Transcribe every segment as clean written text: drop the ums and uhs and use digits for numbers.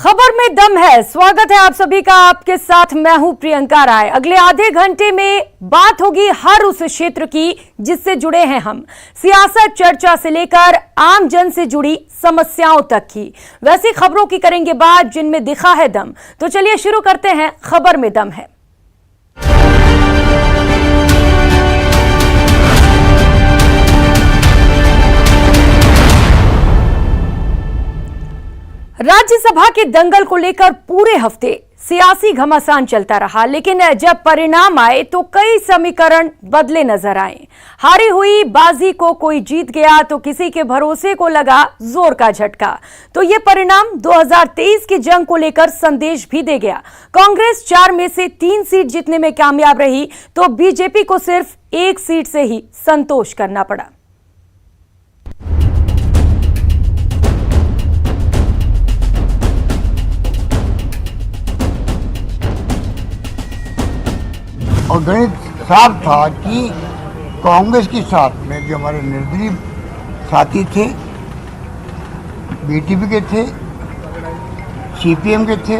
खबर में दम है। स्वागत है आप सभी का। आपके साथ मैं हूं प्रियंका राय। अगले आधे घंटे में बात होगी हर उस क्षेत्र की जिससे जुड़े हैं हम, सियासत चर्चा से लेकर आम जन से जुड़ी समस्याओं तक की। वैसी खबरों की करेंगे बात जिनमें दिखा है दम। तो चलिए शुरू करते हैं खबर में दम है। राज्यसभा के दंगल को लेकर पूरे हफ्ते सियासी घमासान चलता रहा, लेकिन जब परिणाम आए तो कई समीकरण बदले नजर आए। हारी हुई बाजी को कोई जीत गया तो किसी के भरोसे को लगा जोर का झटका। तो ये परिणाम 2023 की जंग को लेकर संदेश भी दे गया। कांग्रेस 4 में से 3 सीट जीतने में कामयाब रही तो बीजेपी को सिर्फ 1 सीट से ही संतोष करना पड़ा। और गणित साफ था कि कांग्रेस के साथ में जो हमारे निर्दलीय साथी थे, बीटीपी के थे, सीपीएम के थे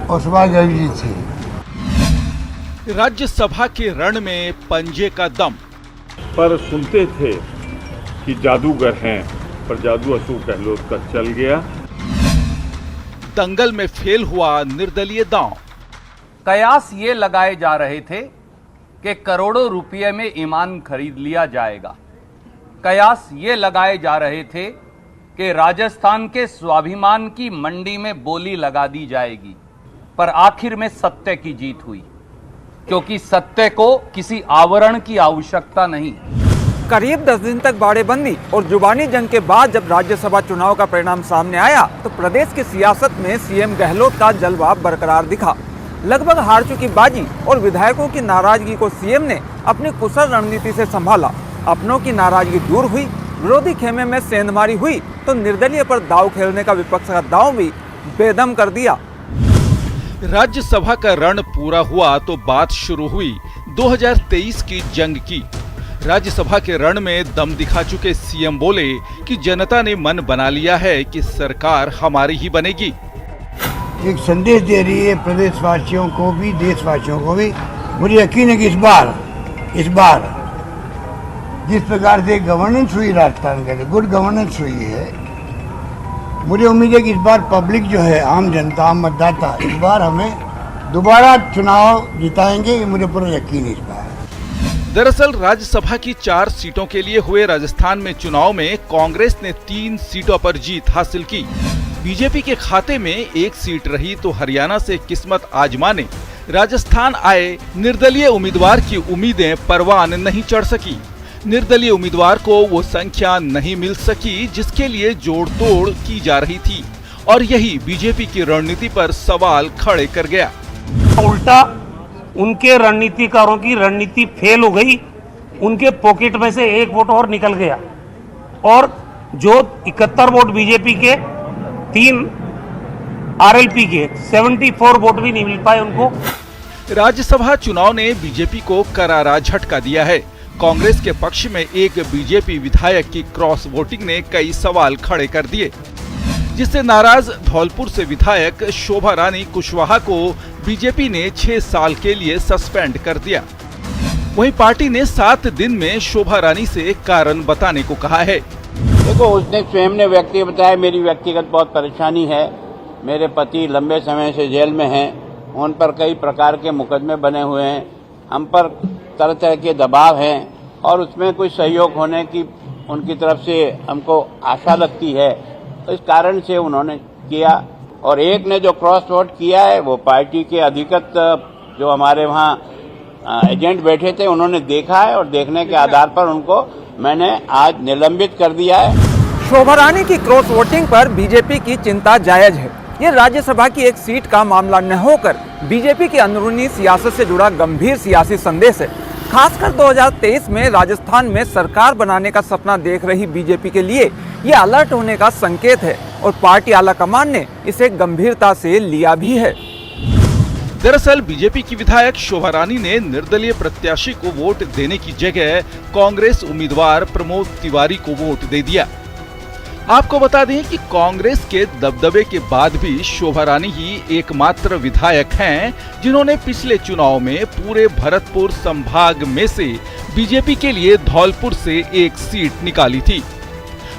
और समाजवादी जी थे। राज्यसभा के रण में पंजे का दम। पर सुनते थे कि जादूगर हैं, पर जादू अशोक गहलोत का चल गया। दंगल में फेल हुआ निर्दलीय दांव। कयास ये लगाए जा रहे थे कि करोड़ों रुपए में ईमान खरीद लिया जाएगा। कयास ये लगाए जा रहे थे कि राजस्थान के स्वाभिमान की मंडी में बोली लगा दी जाएगी। पर आखिर में सत्य की जीत हुई, क्योंकि सत्य को किसी आवरण की आवश्यकता नहीं। करीब 10 दिन तक बाड़ेबंदी और जुबानी जंग के बाद जब राज्यसभा चुनाव का परिणाम सामने आया तो प्रदेश की सियासत में सीएम गहलोत का जलवा बरकरार दिखा। लगभग हार चुकी बाजी और विधायकों की नाराजगी को सीएम ने अपनी कुशल रणनीति से संभाला। अपनों की नाराजगी दूर हुई, विरोधी खेमे में सेंधमारी हुई तो निर्दलीय पर दांव खेलने का विपक्ष का दांव भी बेदम कर दिया। राज्यसभा का रण पूरा हुआ तो बात शुरू हुई 2023 की जंग की। राज्यसभा के रण में दम दिखा चुके सीएम बोले कि जनता ने मन बना लिया है कि सरकार हमारी ही बनेगी। एक संदेश दे रही है प्रदेशवासियों को भी, देशवासियों को भी। मुझे यकीन है कि इस बार जिस प्रकार से गवर्नेंस हुई राजस्थान के लिए, गुड गवर्नेंस हुई है, मुझे उम्मीद है कि इस बार पब्लिक जो है, आम जनता, आम मतदाता, इस बार हमें दोबारा चुनाव जिताएंगे। मुझे पूरा यकीन है इस बार। दरअसल राज्यसभा की 4 सीटों के लिए हुए राजस्थान में चुनाव में कांग्रेस ने 3 सीटों पर जीत हासिल की। बीजेपी के खाते में 1 सीट रही तो हरियाणा से किस्मत आजमाने राजस्थान आए निर्दलीय उम्मीदवार की उम्मीदें परवान नहीं चढ़ सकी। निर्दलीय उम्मीदवार को वो संख्या नहीं मिल सकी जिसके लिए जोड़ तोड़ की जा रही थी और यही बीजेपी की रणनीति पर सवाल खड़े कर गया। उल्टा उनके रणनीतिकारों की रणनीति फेल हो गई। उनके पॉकेट में से 1 वोट और निकल गया और जो 71 वोट बीजेपी के, 3 आरएलपी के, 74 वोट भी नहीं मिल पाए उनको। राज्यसभा चुनाव ने बीजेपी को करारा झटका दिया है। कांग्रेस के पक्ष में एक बीजेपी विधायक की क्रॉस वोटिंग ने कई सवाल खड़े कर दिए, जिससे नाराज धौलपुर से विधायक शोभा रानी कुशवाहा को बीजेपी ने 6 साल के लिए सस्पेंड कर दिया। वहीं पार्टी ने 7 दिन में शोभा रानी से कारण बताने को कहा है। देखो, उसने स्वयं ने व्यक्ति बताया, मेरी व्यक्तिगत बहुत परेशानी है। मेरे पति लंबे समय से जेल में हैं, उन पर कई प्रकार के मुकदमे बने हुए हैं, हम पर तरह तरह के दबाव हैं और उसमें कोई सहयोग होने की उनकी तरफ से हमको आशा लगती है। तो इस कारण से उन्होंने किया। और एक ने जो क्रॉस वोट किया है वो पार्टी के अधिकृत जो हमारे वहाँ एजेंट बैठे थे उन्होंने देखा है और देखने के आधार पर उनको मैंने आज निलंबित कर दिया है। शोभा रानी की क्रॉस वोटिंग पर बीजेपी की चिंता जायज है। ये राज्यसभा की 1 सीट का मामला न होकर बीजेपी की अंदरूनी सियासत से जुड़ा गंभीर सियासी संदेश है। खासकर 2023 में राजस्थान में सरकार बनाने का सपना देख रही बीजेपी के लिए ये अलर्ट होने का संकेत है और पार्टी आलाकमान ने इसे गंभीरता से लिया भी है। दरअसल बीजेपी की विधायक शोभा रानी ने निर्दलीय प्रत्याशी को वोट देने की जगह कांग्रेस उम्मीदवार प्रमोद तिवारी को वोट दे दिया। आपको बता दें कि कांग्रेस के दबदबे के बाद भी शोभा रानी ही एकमात्र विधायक हैं जिन्होंने पिछले चुनाव में पूरे भरतपुर संभाग में से बीजेपी के लिए धौलपुर से एक सीट निकाली थी।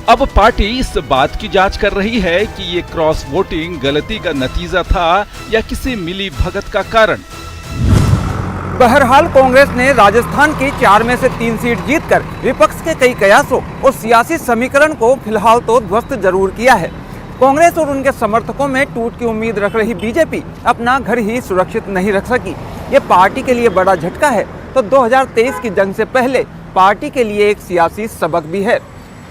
अब पार्टी इस बात की जांच कर रही है कि ये क्रॉस वोटिंग गलती का नतीजा था या किसी मिली भगत का कारण। बहरहाल कांग्रेस ने राजस्थान की 4 में से 3 सीट जीतकर विपक्ष के कई कयासों और सियासी समीकरण को फिलहाल तो ध्वस्त जरूर किया है। कांग्रेस और उनके समर्थकों में टूट की उम्मीद रख रही बीजेपी अपना घर ही सुरक्षित नहीं रख सकी। ये पार्टी के लिए बड़ा झटका है तो 2023 की जंग से पहले पार्टी के लिए एक सियासी सबक भी है।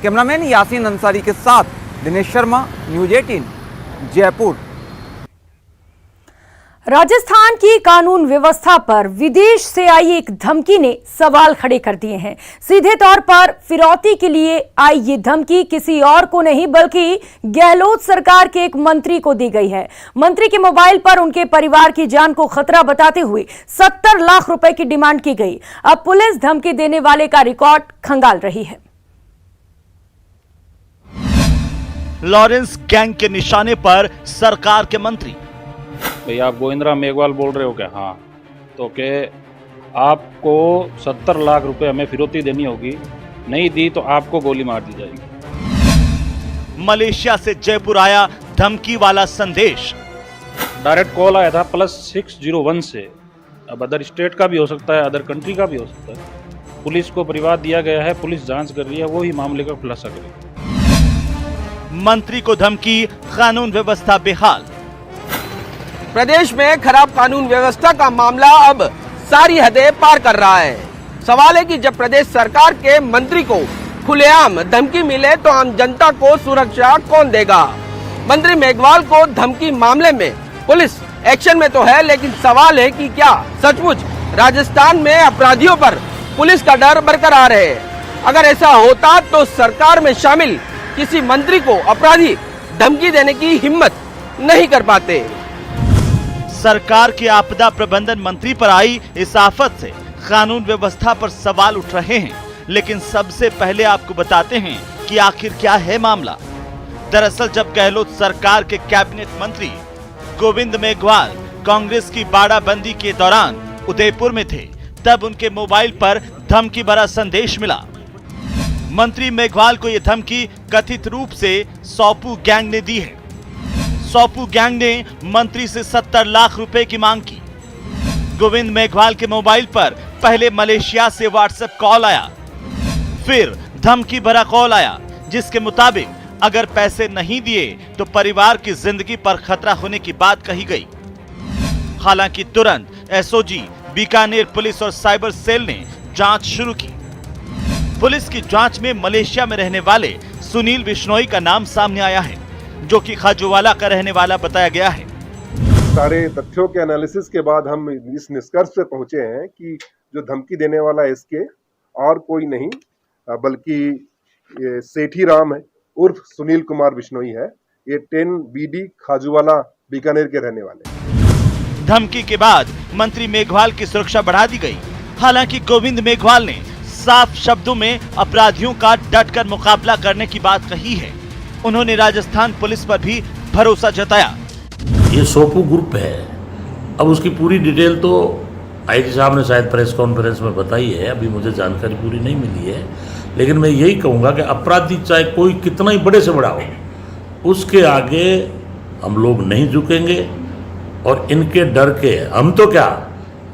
कैमरामैन यासीन अंसारी के साथ दिनेश शर्मा, न्यूज़ 18, जयपुर। राजस्थान की कानून व्यवस्था पर विदेश से आई एक धमकी ने सवाल खड़े कर दिए हैं। सीधे तौर पर फिरौती के लिए आई ये धमकी किसी और को नहीं बल्कि गहलोत सरकार के एक मंत्री को दी गई है। मंत्री के मोबाइल पर उनके परिवार की जान को खतरा बताते हुए 70 लाख रुपए की डिमांड की गई। अब पुलिस धमकी देने वाले का रिकॉर्ड खंगाल रही है। लॉरेंस गैंग के निशाने पर सरकार के मंत्री। भैया आप गोविंदरा मेघवाल बोल रहे हो क्या? हाँ, तो के आपको 70 लाख रुपए हमें फिरौती देनी होगी, नहीं दी तो आपको गोली मार दी जाएगी। मलेशिया से जयपुर आया धमकी वाला संदेश। डायरेक्ट कॉल आया था +601 से। अब अदर स्टेट का भी हो सकता है, अदर कंट्री का भी हो सकता है। पुलिस को परिवार दिया गया है, पुलिस जांच कर रही है, वो ही मामले का खुलासा करेगी। मंत्री को धमकी, कानून व्यवस्था बेहाल। प्रदेश में खराब कानून व्यवस्था का मामला अब सारी हदें पार कर रहा है। सवाल है कि जब प्रदेश सरकार के मंत्री को खुलेआम धमकी मिले तो आम जनता को सुरक्षा कौन देगा? मंत्री मेघवाल को धमकी मामले में पुलिस एक्शन में तो है, लेकिन सवाल है कि क्या सचमुच राजस्थान में अपराधियों पर पुलिस का डर बरकरार है? अगर ऐसा होता तो सरकार में शामिल किसी मंत्री को अपराधी धमकी देने की हिम्मत नहीं कर पाते। सरकार के आपदा प्रबंधन मंत्री पर आई इस आफत से कानून व्यवस्था पर सवाल उठ रहे हैं, लेकिन सबसे पहले आपको बताते हैं कि आखिर क्या है मामला। दरअसल जब गहलोत सरकार के कैबिनेट मंत्री गोविंद मेघवाल कांग्रेस की बाड़ाबंदी के दौरान उदयपुर में थे, तब उनके मोबाइल पर धमकी भरा संदेश मिला। मंत्री मेघवाल को यह धमकी कथित रूप से सोपू गैंग ने दी है। सोपू गैंग ने मंत्री से 70 लाख रुपए की मांग की। गोविंद मेघवाल के मोबाइल पर पहले मलेशिया से व्हाट्सएप कॉल आया, फिर धमकी भरा कॉल आया जिसके मुताबिक अगर पैसे नहीं दिए तो परिवार की जिंदगी पर खतरा होने की बात कही गई। हालांकि तुरंत एसओजी, बीकानेर पुलिस और साइबर सेल ने जांच शुरू की। पुलिस की जांच में मलेशिया में रहने वाले सुनील बिश्नोई का नाम सामने आया है, जो कि खाजूवाला का रहने वाला बताया गया है। सारे तथ्यों के एनालिसिस के बाद हम इस निष्कर्ष पे पहुंचे हैं कि जो धमकी देने वाला है इसके और कोई नहीं बल्कि सेठी राम है उर्फ सुनील कुमार बिश्नोई है। ये 10 BD खाजूवाला बीकानेर के रहने वाले। धमकी के बाद मंत्री मेघवाल की सुरक्षा बढ़ा दी गई। हालांकि गोविंद मेघवाल ने साफ शब्दों में अपराधियों का डटकर मुकाबला करने की बात कही है। उन्होंने राजस्थान पुलिस पर भी भरोसा जताया। ये सोपू ग्रुप है। अब उसकी पूरी डिटेल तो आईजी साहब ने शायद प्रेस कॉन्फ्रेंस में बताई है, अभी मुझे जानकारी पूरी नहीं मिली है, लेकिन मैं यही कहूँगा कि अपराधी चाहे कोई कितना ही बड़े से बड़ा हो, उसके आगे हम लोग नहीं झुकेंगे। और इनके डर के हम तो क्या,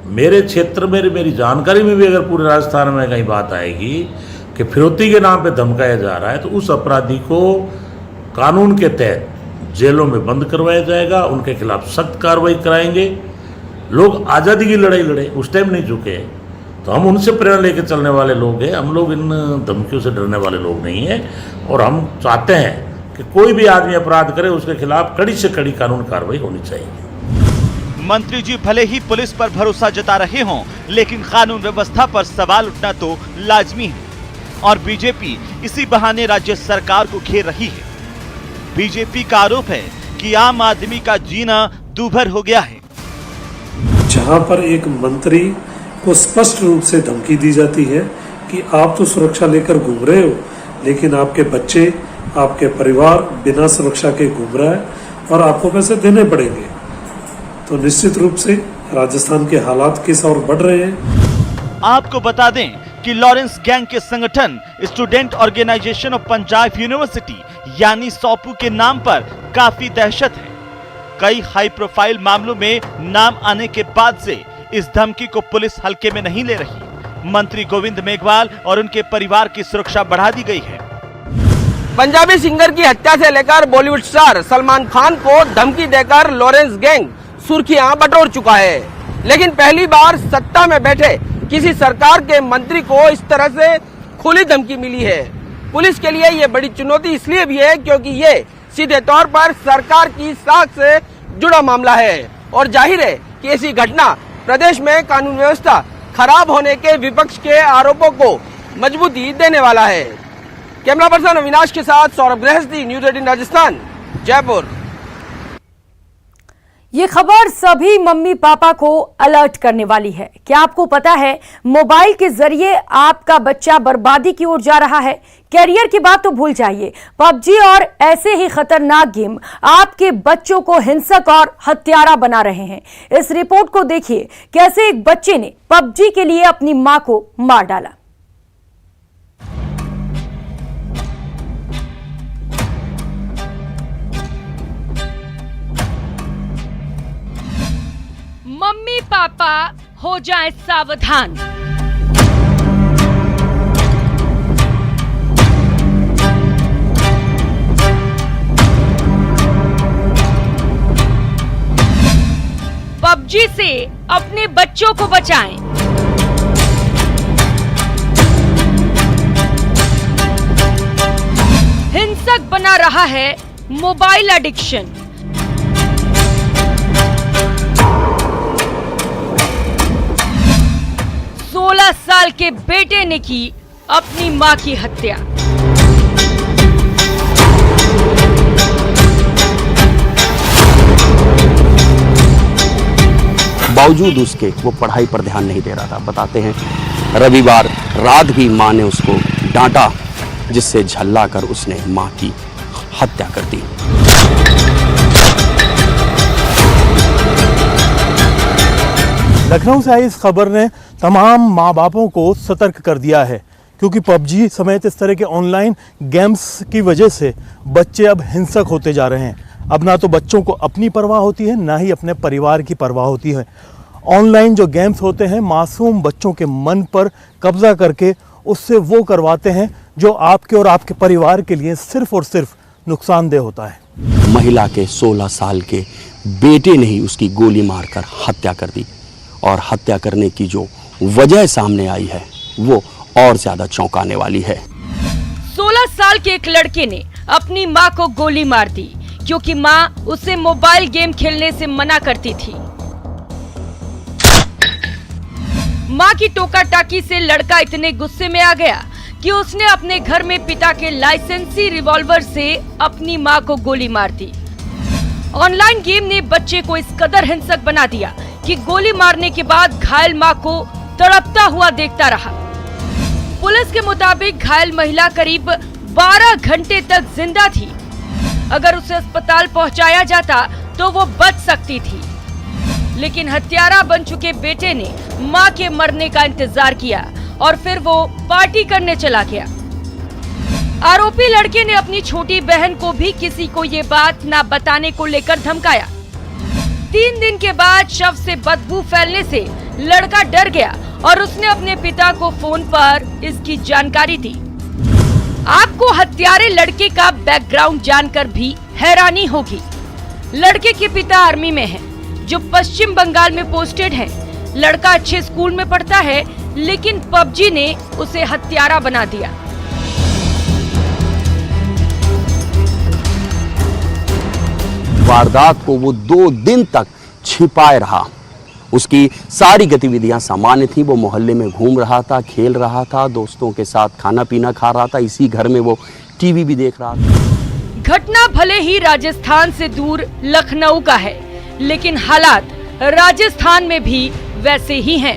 मेरे क्षेत्र में मेरी जानकारी में भी अगर पूरे राजस्थान में कहीं बात आएगी कि फिरौती के नाम पे धमकाया जा रहा है तो उस अपराधी को कानून के तहत जेलों में बंद करवाया जाएगा, उनके खिलाफ सख्त कार्रवाई कराएंगे। लोग आज़ादी की लड़ाई लड़े, उस टाइम नहीं झुके, तो हम उनसे प्रेरणा लेकर चलने वाले लोग हैं। हम लोग इन धमकियों से डरने वाले लोग नहीं हैं और हम चाहते हैं कि कोई भी आदमी अपराध करे उसके खिलाफ कड़ी से कड़ी कानून कार्रवाई होनी चाहिए। मंत्री जी भले ही पुलिस पर भरोसा जता रहे हों, लेकिन कानून व्यवस्था पर सवाल उठना तो लाजमी है और बीजेपी इसी बहाने राज्य सरकार को घेर रही है। बीजेपी का आरोप है कि आम आदमी का जीना दूभर हो गया है। जहां पर एक मंत्री को स्पष्ट रूप से धमकी दी जाती है कि आप तो सुरक्षा लेकर घूम रहे हो, लेकिन आपके बच्चे आपके परिवार बिना सुरक्षा के घूम रहा है और आपको पैसे देने पड़ेंगे, तो निश्चित रूप से राजस्थान के हालात किस और बढ़ रहे हैं। आपको बता दें कि लॉरेंस गैंग के संगठन student organization of Punjab university यानी सौपू के नाम पर काफी दहशत है। कई हाई प्रोफाइल मामलों में नाम आने के बाद से इस धमकी को पुलिस हल्के में नहीं ले रही। मंत्री गोविंद मेघवाल और उनके परिवार की सुरक्षा बढ़ा दी गई है। पंजाबी सिंगर की हत्या से लेकर बॉलीवुड स्टार सलमान खान को धमकी देकर लॉरेंस गैंग सुर्खियां बटोर चुका है, लेकिन पहली बार सत्ता में बैठे किसी सरकार के मंत्री को इस तरह से खुली धमकी मिली है। पुलिस के लिए ये बड़ी चुनौती इसलिए भी है क्योंकि ये सीधे तौर पर सरकार की साख से जुड़ा मामला है और जाहिर है कि ऐसी घटना प्रदेश में कानून व्यवस्था खराब होने के विपक्ष के आरोपों को मजबूती देने वाला है। कैमरा पर्सन अविनाश के साथ सौरभ गृहस्थी, न्यूज 18 राजस्थान, जयपुर। ये खबर सभी मम्मी पापा को अलर्ट करने वाली है। क्या आपको पता है मोबाइल के जरिए आपका बच्चा बर्बादी की ओर जा रहा है? कैरियर की बात तो भूल जाइए, पबजी और ऐसे ही खतरनाक गेम आपके बच्चों को हिंसक और हत्यारा बना रहे हैं। इस रिपोर्ट को देखिए, कैसे एक बच्चे ने पबजी के लिए अपनी मां को मार डाला। मम्मी पापा हो जाएं सावधान। पबजी से अपने बच्चों को बचाएं। हिंसक बना रहा है मोबाइल एडिक्शन। सोलह साल के बेटे ने की अपनी मां की हत्या। बावजूद उसके वो पढ़ाई पर ध्यान नहीं दे रहा था। बताते हैं रविवार रात भी मां ने उसको डांटा, जिससे झल्ला कर उसने मां की हत्या कर दी। लखनऊ से आई इस खबर ने तमाम माँ बापों को सतर्क कर दिया है, क्योंकि पबजी समेत इस तरह के ऑनलाइन गेम्स की वजह से बच्चे अब हिंसक होते जा रहे हैं। अब ना तो बच्चों को अपनी परवाह होती है, ना ही अपने परिवार की परवाह होती है। ऑनलाइन जो गेम्स होते हैं मासूम बच्चों के मन पर कब्जा करके उससे वो करवाते हैं जो आपके और आपके परिवार के लिए सिर्फ और सिर्फ नुकसानदेह होता है। महिला के 16 साल के बेटे ने ही उसकी गोली मारकर हत्या कर दी, और हत्या करने की जो वजह सामने आई है वो और ज्यादा चौंकाने वाली है। 16 साल के एक लड़के ने अपनी मां को गोली मार दी क्योंकि मां उसे मोबाइल गेम खेलने से मना करती थी। मां की टोका टाकी से लड़का इतने गुस्से में आ गया कि उसने अपने घर में पिता के लाइसेंसी रिवॉल्वर से अपनी मां को गोली मार दी। ऑनलाइन गेम ने बच्चे को इस कदर हिंसक बना दिया कि गोली मारने के बाद घायल मां को तड़पता हुआ देखता रहा। पुलिस के मुताबिक घायल महिला करीब 12 घंटे तक जिंदा थी। अगर उसे अस्पताल पहुंचाया जाता तो वो बच सकती थी, लेकिन हत्यारा बन चुके बेटे ने मां के मरने का इंतजार किया और फिर वो पार्टी करने चला गया। आरोपी लड़के ने अपनी छोटी बहन को भी किसी को ये बात ना बताने को लेकर धमकाया। 3 दिन के बाद शव से बदबू फैलने से लड़का डर गया और उसने अपने पिता को फोन पर इसकी जानकारी दी। आपको हत्यारे लड़के का बैकग्राउंड जानकर भी हैरानी होगी। लड़के के पिता आर्मी में हैं, जो पश्चिम बंगाल में पोस्टेड है। लड़का अच्छे स्कूल में पढ़ता है, लेकिन पबजी ने उसे हत्यारा बना दिया। वारदात को वो 2 दिन तक छिपाए रहा। उसकी सारी गतिविधियां सामान्य थी। वो मोहल्ले में घूम रहा था, खेल रहा था, दोस्तों के साथ खाना पीना खा रहा था, इसी घर में वो टीवी भी देख रहा था। घटना भले ही राजस्थान से दूर लखनऊ का है, लेकिन हालात राजस्थान में भी वैसे ही हैं।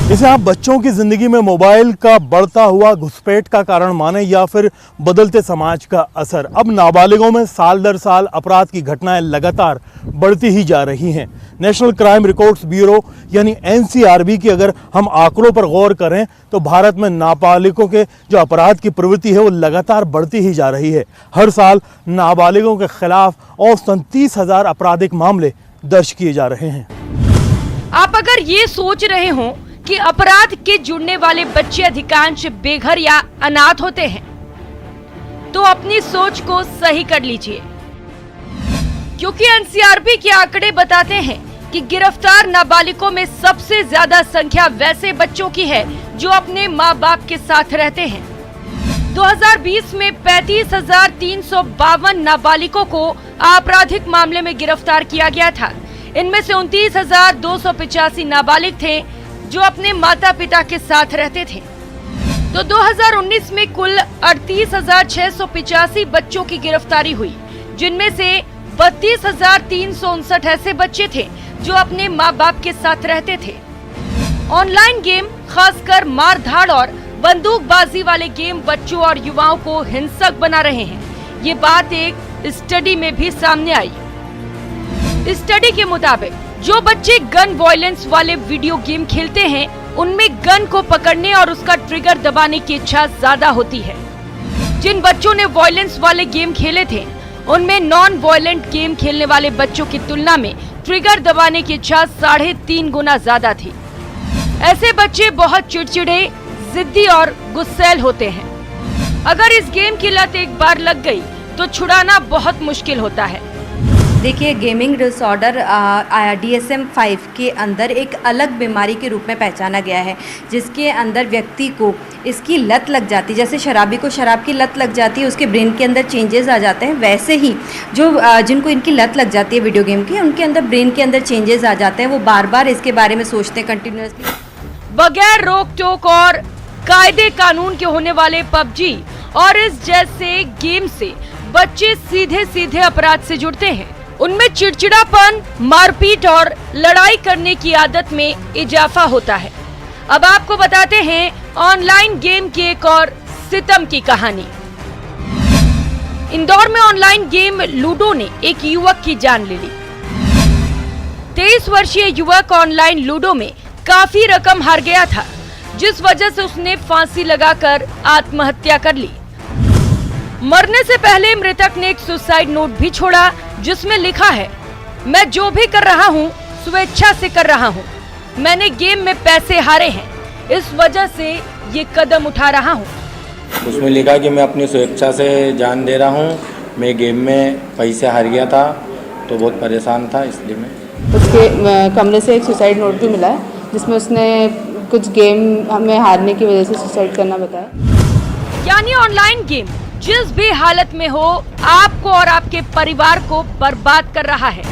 इसे आप बच्चों की जिंदगी में मोबाइल का बढ़ता हुआ घुसपैठ का कारण माने या फिर बदलते समाज का असर। अब नाबालिगों में साल दर साल अपराध की घटनाएं लगातार बढ़ती ही जा रही हैं। नेशनल क्राइम रिकॉर्ड्स ब्यूरो यानी NCRB की अगर हम आंकड़ों पर गौर करें तो भारत में नाबालिगों के जो अपराध की प्रवृत्ति है वो लगातार बढ़ती ही जा रही है। हर साल नाबालिगों के खिलाफ औसतन 30,000 आपराधिक मामले दर्ज किए जा रहे हैं। आप अगर ये सोच रहे हो कि अपराध के जुड़ने वाले बच्चे अधिकांश बेघर या अनाथ होते हैं, तो अपनी सोच को सही कर लीजिए, क्योंकि NCRB के आंकड़े बताते हैं कि गिरफ्तार नाबालिगों में सबसे ज्यादा संख्या वैसे बच्चों की है जो अपने माँ बाप के साथ रहते हैं। 2020 में 35,352 नाबालिगों को आपराधिक मामले में गिरफ्तार किया गया था। इनमें से 29,285 नाबालिग थे जो अपने माता पिता के साथ रहते थे। तो 2019 में कुल 38,685 बच्चों की गिरफ्तारी हुई, जिनमें से 32,359 ऐसे बच्चे थे जो अपने माँ बाप के साथ रहते थे। ऑनलाइन गेम, खासकर मारधाड़ और बंदूकबाजी वाले गेम बच्चों और युवाओं को हिंसक बना रहे हैं। ये बात एक स्टडी में भी सामने आई। स्टडी के मुताबिक जो बच्चे गन वॉयलेंस वाले वीडियो गेम खेलते हैं, उनमें गन को पकड़ने और उसका ट्रिगर दबाने की इच्छा ज्यादा होती है। जिन बच्चों ने वॉयलेंस वाले गेम खेले थे, उनमें नॉन वॉयलेंट गेम खेलने वाले बच्चों की तुलना में ट्रिगर दबाने की इच्छा 3.5 गुना ज्यादा थी। ऐसे बच्चे बहुत चिड़चिड़े, जिद्दी और गुस्सैल होते हैं। अगर इस गेम की लत एक बार लग गई तो छुड़ाना बहुत मुश्किल होता है। देखिए, गेमिंग डिसऑर्डर DSM-5 के अंदर एक अलग बीमारी के रूप में पहचाना गया है, जिसके अंदर व्यक्ति को इसकी लत लग जाती है। जैसे शराबी को शराब की लत लग जाती है, उसके ब्रेन के अंदर चेंजेस आ जाते हैं, वैसे ही जो जिनको इनकी लत लग जाती है वीडियो गेम की, उनके अंदर ब्रेन के अंदर चेंजेस आ जाते हैं। वो बार बार इसके बारे में सोचते हैं कंटिन्यूसली। बगैर रोक टोक और कायदे कानून के होने वाले PUBG और इस जैसे गेम से बच्चे सीधे सीधे अपराध से जुड़ते हैं। उनमें चिड़चिड़ापन, मारपीट और लड़ाई करने की आदत में इजाफा होता है। अब आपको बताते हैं ऑनलाइन गेम की एक और सितम की कहानी। इंदौर में ऑनलाइन गेम लूडो ने एक युवक की जान ले ली। 23 वर्षीय युवक ऑनलाइन लूडो में काफी रकम हार गया था, जिस वजह से उसने फांसी लगाकर आत्महत्या कर ली। मरने से पहले मृतक ने एक सुसाइड नोट भी छोड़ा, जिसमें लिखा है, मैं जो भी कर रहा हूँ स्वेच्छा से कर रहा हूँ। मैंने गेम में पैसे हारे हैं, इस वजह से ये कदम उठा रहा हूँ। उसमें लिखा कि मैं अपनी स्वेच्छा से जान दे रहा हूँ। मैं गेम में पैसे हार गया था तो बहुत परेशान था, इसलिए मैं। उसके कमरे से एक सुसाइड नोट भी मिला है, जिसमें उसने कुछ गेम में हारने की वजह से सुसाइड करना बताया। यानी ऑनलाइन गेम जिस भी हालत में हो, आपको और आपके परिवार को बर्बाद कर रहा है।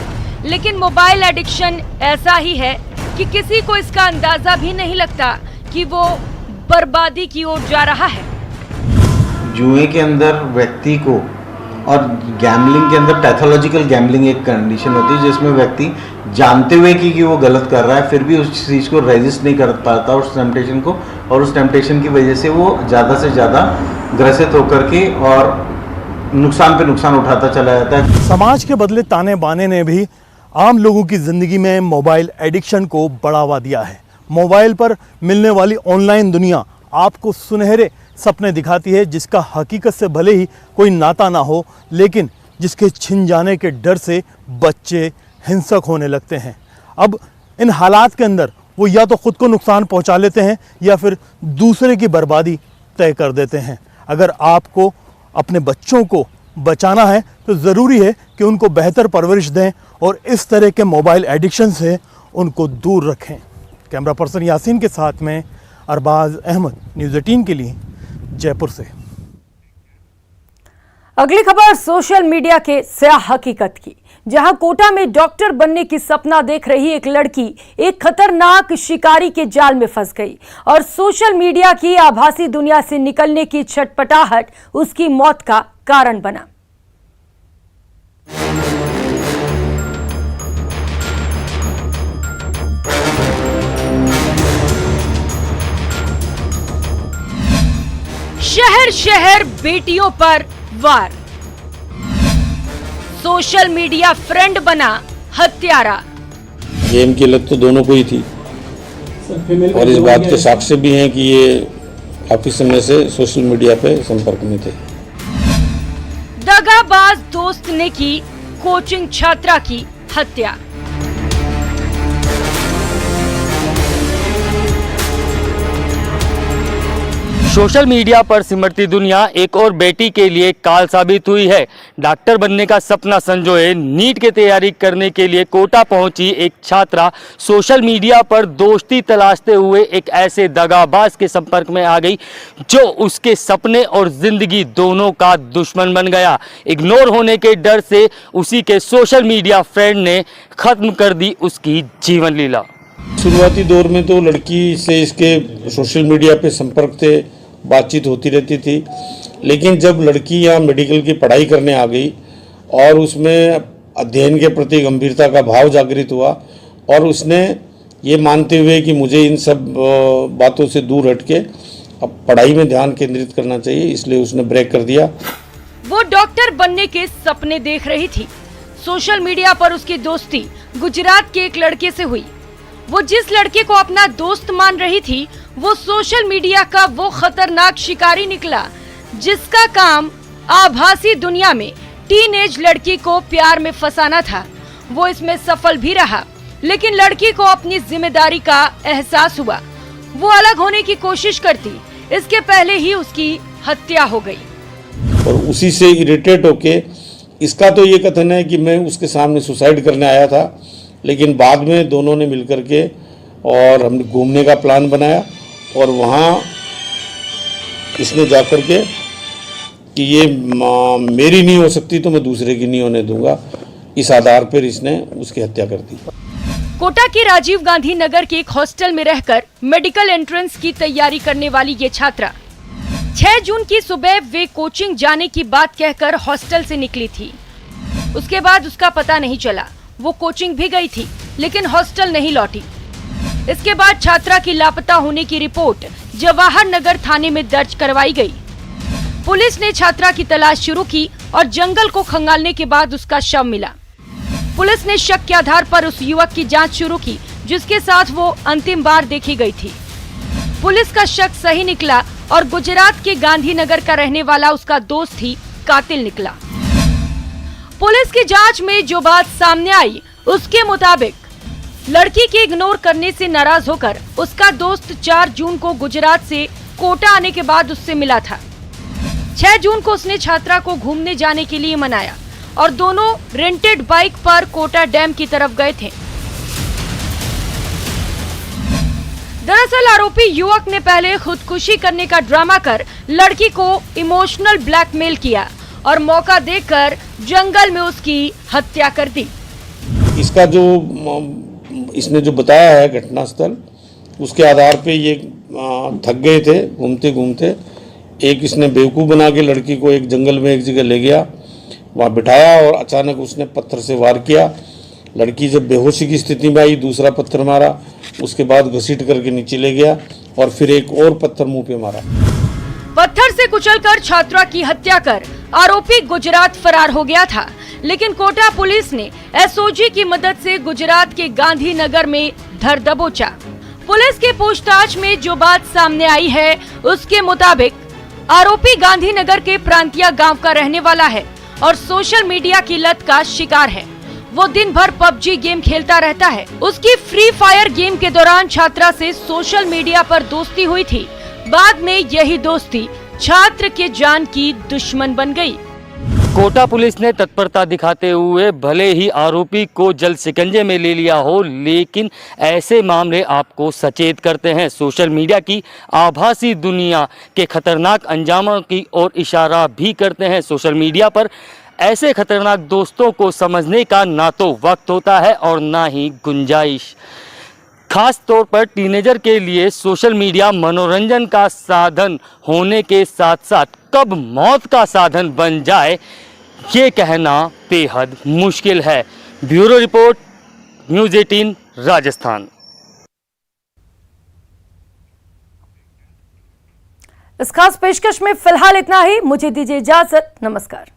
लेकिन मोबाइल एडिक्शन ऐसा ही है कि किसी को इसका अंदाजा भी नहीं लगता कि वो बर्बादी की ओर जा रहा है। जुए के अंदर व्यक्ति को और गैम्बलिंग के अंदर पैथोलॉजिकल गैम्बलिंग एक कंडीशन होती है, जिसमें व्यक्ति जानते हुए कि वो गलत कर रहा है, फिर भी उस चीज़ को रेजिस्ट नहीं कर पाता उस टेम्पटेशन को, और उस टेम्पटेशन की वजह से वो ज़्यादा से ज़्यादा ग्रसित होकर के और नुकसान पे नुकसान उठाता चला जाता है। समाज के बदले ताने बाने ने भी आम लोगों की ज़िंदगी में मोबाइल एडिक्शन को बढ़ावा दिया है। मोबाइल पर मिलने वाली ऑनलाइन दुनिया आपको सुनहरे सपने दिखाती है, जिसका हकीकत से भले ही कोई नाता ना हो, लेकिन जिसके छिन जाने के डर से बच्चे हिंसक होने लगते हैं। अब इन हालात के अंदर वो या तो खुद को नुकसान पहुंचा लेते हैं या फिर दूसरे की बर्बादी तय कर देते हैं। अगर आपको अपने बच्चों को बचाना है तो ज़रूरी है कि उनको बेहतर परवरिश दें और इस तरह के मोबाइल एडिक्शन से उनको दूर रखें। कैमरा पर्सन यासीन के साथ में अरबाज अहमद, न्यूज़ 18 के लिए जयपुर से। अगली खबर सोशल मीडिया के स्याह हकीकत की, जहां कोटा में डॉक्टर बनने की सपना देख रही एक लड़की एक खतरनाक शिकारी के जाल में फंस गई और सोशल मीडिया की आभासी दुनिया से निकलने की छटपटाहट उसकी मौत का कारण बना। फिर शहर बेटियों पर वार। सोशल मीडिया फ्रेंड बना हत्यारा। गेम की लत तो दोनों को ही थी और इस बात के साक्ष्य भी हैं कि ये काफी समय से सोशल मीडिया पे संपर्क में थे। दगाबाज दोस्त ने की कोचिंग छात्रा की हत्या। सोशल मीडिया पर सिमरती दुनिया एक और बेटी के लिए काल साबित हुई है। डॉक्टर बनने का सपना संजोए नीट की तैयारी करने के लिए कोटा पहुंची एक छात्रा सोशल मीडिया पर दोस्ती तलाशते हुए एक ऐसे दगाबाज के संपर्क में आ गई जो उसके सपने और जिंदगी दोनों का दुश्मन बन गया। इग्नोर होने के डर से उसी के सोशल मीडिया फ्रेंड ने खत्म कर दी उसकी जीवन लीला। शुरुआती दौर में तो लड़की से इसके सोशल मीडिया पे संपर्क थे, बातचीत होती रहती थी, लेकिन जब लड़की यहाँ मेडिकल की पढ़ाई करने आ गई और उसमें अध्ययन के प्रति गंभीरता का भाव जागृत हुआ और उसने ये मानते हुए कि मुझे इन सब बातों से दूर हटके अब पढ़ाई में ध्यान केंद्रित करना चाहिए, इसलिए उसने ब्रेक कर दिया। वो डॉक्टर बनने के सपने देख रही थी। सोशल मीडिया पर उसकी दोस्ती गुजरात के एक लड़के से हुई। वो जिस लड़के को अपना दोस्त मान रही थी वो सोशल मीडिया का वो खतरनाक शिकारी निकला जिसका काम आभासी दुनिया में टीनेज लड़की को प्यार में फंसाना था। वो इसमें सफल भी रहा, लेकिन लड़की को अपनी जिम्मेदारी का एहसास हुआ। वो अलग होने की कोशिश करती, इसके पहले ही उसकी हत्या हो गई। और उसी से इरिटेट होके इसका तो ये कथन है कि मैं उसके सामने सुसाइड करने आया था, लेकिन बाद में दोनों ने मिलकर के और हमने घूमने का प्लान बनाया और वहाँ इसने जाकर के कि ये मेरी नहीं हो सकती तो मैं दूसरे की नहीं होने दूंगा, इस आधार पर इसने उसकी हत्या कर दी। कोटा के राजीव गांधी नगर के एक हॉस्टल में रहकर मेडिकल एंट्रेंस की तैयारी करने वाली ये छात्रा 6 जून की सुबह वे कोचिंग जाने की बात कहकर हॉस्टल से निकली थी। उसके बाद उसका पता नहीं चला। वो कोचिंग भी गई थी लेकिन हॉस्टल नहीं लौटी। इसके बाद छात्रा की लापता होने की रिपोर्ट जवाहर नगर थाने में दर्ज करवाई गई। पुलिस ने छात्रा की तलाश शुरू की और जंगल को खंगालने के बाद उसका शव मिला। पुलिस ने शक के आधार पर उस युवक की जांच शुरू की जिसके साथ वो अंतिम बार देखी गई थी। पुलिस का शक सही निकला और गुजरात के गांधीनगर का रहने वाला उसका दोस्त ही कातिल निकला। पुलिस की जांच में जो बात सामने आई उसके मुताबिक लड़की के इग्नोर करने से नाराज होकर उसका दोस्त 4 जून को गुजरात से कोटा आने के बाद उससे मिला था। 6 जून को उसने छात्रा को घूमने जाने के लिए मनाया और दोनों रेंटेड बाइक पर कोटा डैम की तरफ गए थे। दरअसल आरोपी युवक ने पहले खुदकुशी करने का ड्रामा कर लड़की को इमोशनल ब्लैकमेल किया और मौका देकर जंगल में उसकी हत्या कर दी। इसका जो इसने जो बताया है घटनास्थल, उसके आधार पे ये थक गए थे घूमते घूमते। एक इसने बेवकूफ़ बना के लड़की को एक जंगल में एक जगह ले गया, वहाँ बिठाया और अचानक उसने पत्थर से वार किया। लड़की जब बेहोशी की स्थिति में आई दूसरा पत्थर मारा, उसके बाद घसीट करके नीचे ले गया और फिर एक और पत्थर मुंह पे मारा। पत्थर से कुचलकर छात्रा की हत्या कर आरोपी गुजरात फरार हो गया था, लेकिन कोटा पुलिस ने एसओजी की मदद से गुजरात के गांधीनगर में धर दबोचा। पुलिस के पूछताछ में जो बात सामने आई है उसके मुताबिक आरोपी गांधीनगर के प्रांतीय गांव का रहने वाला है और सोशल मीडिया की लत का शिकार है। वो दिन भर पबजी गेम खेलता रहता है। उसकी फ्री फायर गेम के दौरान छात्रा से सोशल मीडिया पर दोस्ती हुई थी। बाद में यही दोस्ती छात्र के जान की दुश्मन बन गई। कोटा पुलिस ने तत्परता दिखाते हुए भले ही आरोपी को जल्द शिकंजे में ले लिया हो, लेकिन ऐसे मामले आपको सचेत करते हैं। सोशल मीडिया की आभासी दुनिया के खतरनाक अंजामों की ओर इशारा भी करते हैं। सोशल मीडिया पर ऐसे खतरनाक दोस्तों को समझने का ना तो वक्त होता है और ना ही गुंजाइश। खास तौर पर टीनेजर के लिए सोशल मीडिया मनोरंजन का साधन होने के साथ साथ कब मौत का साधन बन जाए ये कहना बेहद मुश्किल है। Bureau report, news 18 Rajasthan. इस खास पेशकश में फिलहाल इतना ही। मुझे दीजिए इजाजत। नमस्कार।